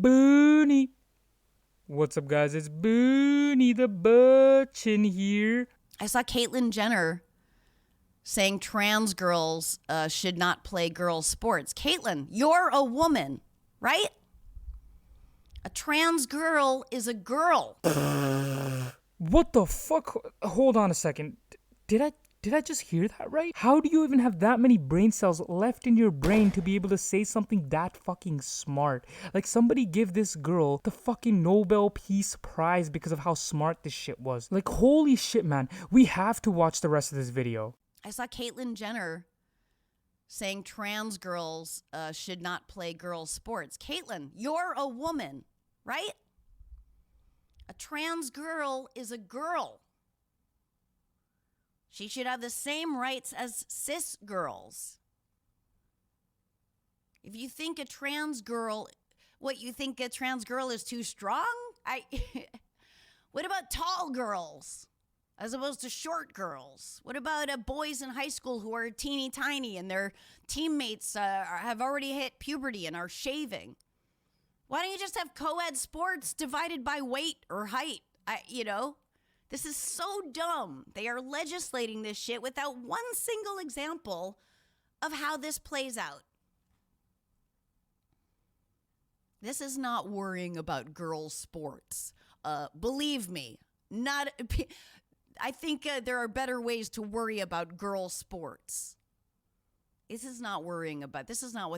Booney. What's up, guys? It's Booney the Butchin here. I saw Caitlyn Jenner saying trans girls should not play girls' sports. Caitlyn, you're a woman, right? A trans girl is a girl. What the fuck? Hold on a second. Did I just hear that right? How do you even have that many brain cells left in your brain to be able to say something that fucking smart? Like, somebody give this girl the fucking Nobel Peace Prize because of how smart this shit was. Like, holy shit, man. We have to watch the rest of this video. I saw Caitlyn Jenner saying trans girls should not play girls' sports. Caitlyn, you're a woman, right? A trans girl is a girl. She should have the same rights as cis girls. If you think a trans girl, you think a trans girl is too strong? What about tall girls as opposed to short girls? What about boys in high school who are teeny tiny and their teammates have already hit puberty and are shaving? Why don't you just have co-ed sports divided by weight or height? This is so dumb. They are legislating this shit without one single example of how this plays out. This is not worrying about girls' sports. Believe me, I think there are better ways to worry about girls' sports. This is not what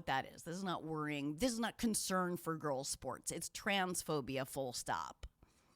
that is. This is not worrying. This is not concern for girls' sports. It's transphobia, full stop.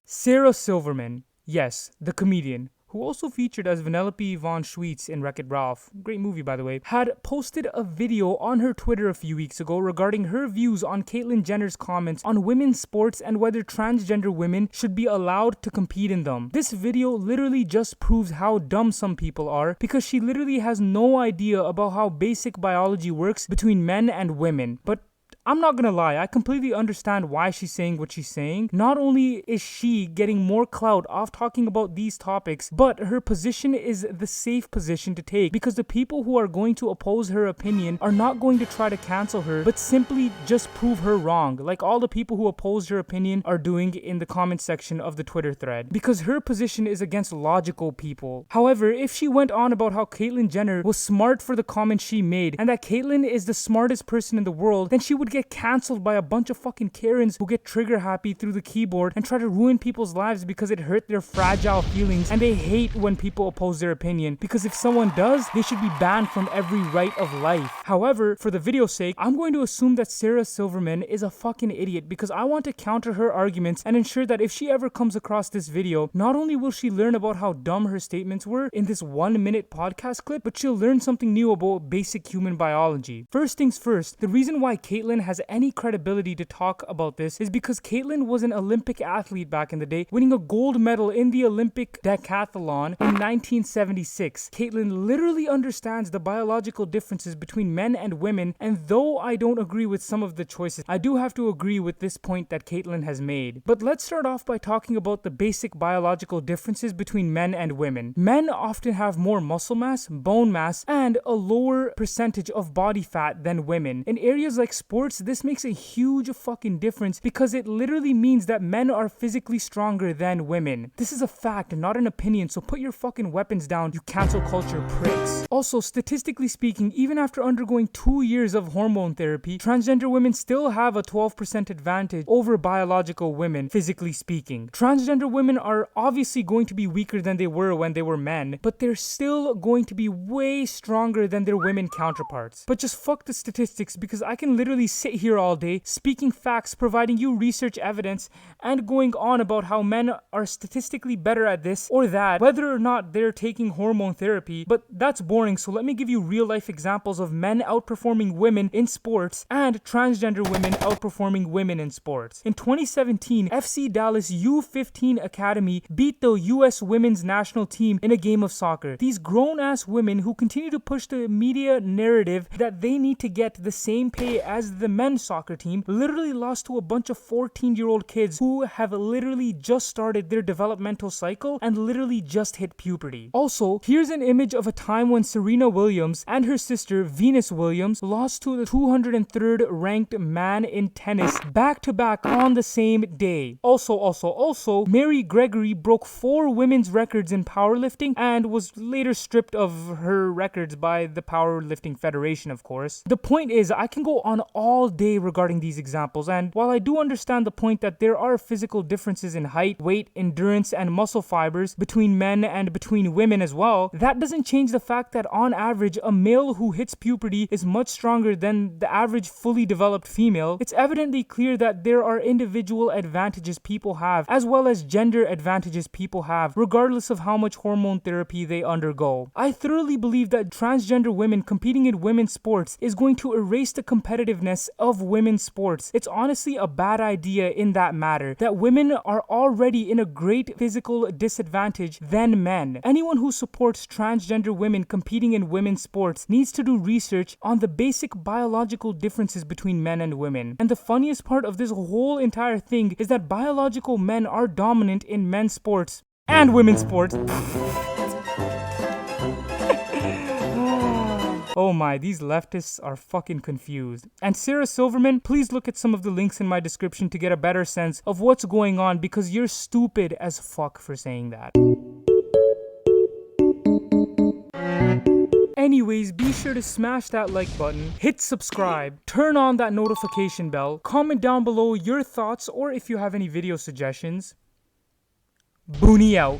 Sarah Silverman. Yes, the comedian, who also featured as Vanellope von Schweetz in Wreck-It Ralph, great movie by the way, had posted a video on her Twitter a few weeks ago regarding her views on Caitlyn Jenner's comments on women's sports and whether transgender women should be allowed to compete in them. This video literally just proves how dumb some people are, because she literally has no idea about how basic biology works between men and women. But I'm not gonna lie, I completely understand why she's saying what she's saying. Not only is she getting more clout off talking about these topics, but her position is the safe position to take, because the people who are going to oppose her opinion are not going to try to cancel her, but simply just prove her wrong, like all the people who opposed her opinion are doing in the comment section of the Twitter thread, because her position is against logical people. However, if she went on about how Caitlyn Jenner was smart for the comments she made, and that Caitlyn is the smartest person in the world, then she would get cancelled by a bunch of fucking Karens who get trigger happy through the keyboard and try to ruin people's lives because it hurt their fragile feelings, and they hate when people oppose their opinion, because if someone does, they should be banned from every right of life. However, for the video's sake, I'm going to assume that Sarah Silverman is a fucking idiot, because I want to counter her arguments and ensure that if she ever comes across this video, not only will she learn about how dumb her statements were in this 1-minute podcast clip, but she'll learn something new about basic human biology. First things first, the reason why Caitlyn has any credibility to talk about this is because Caitlyn was an Olympic athlete back in the day, winning a gold medal in the Olympic decathlon in 1976. Caitlyn literally understands the biological differences between men and women, and though I don't agree with some of the choices, I do have to agree with this point that Caitlyn has made. But let's start off by talking about the basic biological differences between men and women. Men often have more muscle mass, bone mass, and a lower percentage of body fat than women. In areas like sports, this makes a huge fucking difference, because it literally means that men are physically stronger than women. This is a fact, not an opinion, so put your fucking weapons down, you cancel culture pricks. Also, statistically speaking, even after undergoing 2 years of hormone therapy, transgender women still have a 12% advantage over biological women, physically speaking. Transgender women are obviously going to be weaker than they were when they were men, but they're still going to be way stronger than their women counterparts. But just fuck the statistics, because I can literally sit here all day speaking facts, providing you research evidence, and going on about how men are statistically better at this or that, whether or not they're taking hormone therapy. But that's boring, so let me give you real life examples of men outperforming women in sports and transgender women outperforming women in sports. In 2017, FC Dallas U15 Academy beat the US women's national team in a game of soccer. These grown-ass women who continue to push the media narrative that they need to get the same pay as the the men's soccer team literally lost to a bunch of 14-year-old kids who have literally just started their developmental cycle and literally just hit puberty. Also, here's an image of a time when Serena Williams and her sister Venus Williams lost to the 203rd ranked man in tennis back-to-back on the same day. Also, Mary Gregory broke 4 women's records in powerlifting and was later stripped of her records by the Powerlifting Federation, of course. The point is, I can go on all day regarding these examples, and while I do understand the point that there are physical differences in height, weight, endurance, and muscle fibers between men and between women as well, that doesn't change the fact that on average, a male who hits puberty is much stronger than the average fully developed female. It's evidently clear that there are individual advantages people have, as well as gender advantages people have, regardless of how much hormone therapy they undergo. I thoroughly believe that transgender women competing in women's sports is going to erase the competitiveness of women's sports. It's honestly a bad idea in that matter, that women are already in a great physical disadvantage than men. Anyone who supports transgender women competing in women's sports needs to do research on the basic biological differences between men and women. And the funniest part of this whole entire thing is that biological men are dominant in men's sports and women's sports. Oh my, these leftists are fucking confused. And Sarah Silverman, please look at some of the links in my description to get a better sense of what's going on, because you're stupid as fuck for saying that. Anyways, be sure to smash that like button, hit subscribe, turn on that notification bell, comment down below your thoughts or if you have any video suggestions. Boonie out.